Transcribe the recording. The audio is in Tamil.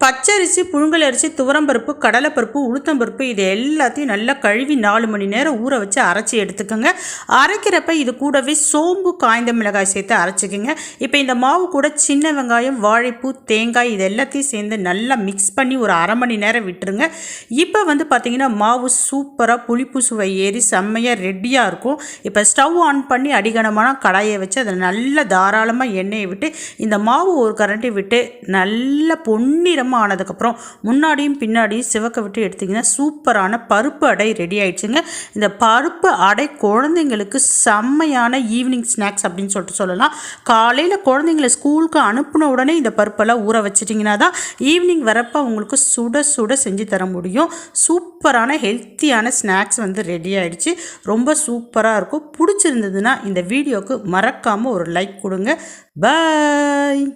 பச்சரிசி, புழுங்கல் அரிசி, துவரம்பருப்பு, கடலைப்பருப்பு, உளுத்தம்பருப்பு இது எல்லாத்தையும் நல்லா கழுவி 4 மணி நேரம் ஊற வச்சு அரைச்சி எடுத்துக்கோங்க. அரைக்கிறப்ப இது கூடவே சோம்பு, காய்ந்த மிளகாய் சேர்த்து அரைச்சிக்கோங்க. இப்போ இந்த மாவு கூட சின்ன வெங்காயம், வாழைப்பூ, தேங்காய் இது எல்லாத்தையும் சேர்ந்து நல்லா மிக்ஸ் பண்ணி ஒரு அரை மணி நேரம் விட்டுருங்க. இப்போ பார்த்திங்கன்னா மாவு சூப்பராக புளிப்பு சுவை ஏறி செம்மையாக ரெடியாக இருக்கும். இப்போ ஸ்டவ் ஆன் பண்ணி அடிகனமான கடாயை வச்சு அதில் நல்லா தாராளமாக எண்ணெயை விட்டு இந்த மாவு ஒரு கரண்டி விட்டு நல்லா பொன்னிறமாக ஆனதுக்கப்புறம் முன்னாடியும் பின்னாடியும் சிவக்க விட்டு எடுத்திங்கன்னா சூப்பரான பருப்பு அடை ரெடி ஆயிடுச்சுங்க. இந்த பருப்பு அடை குழந்தைங்களுக்கு செம்மையான ஈவினிங் ஸ்நாக்ஸ் அப்படின்னு சொல்லலாம். காலையில் குழந்தைங்களை ஸ்கூலுக்கு அனுப்பின உடனே இந்த பருப்பெல்லாம் ஊற வச்சிட்டிங்கன்னா தான் ஈவினிங் வரப்போ உங்களுக்கு சுட சுட செஞ்சு தர முடியும். சூப்பரான ஹெல்த்தியான ஸ்நாக்ஸ் ரெடி ஆகிடுச்சு. ரொம்ப சூப்பராக இருக்கும். பிடிச்சிருந்ததுன்னா இந்த வீடியோவுக்கு மறக்காமல் ஒரு லைக் கொடுங்க. பாய்.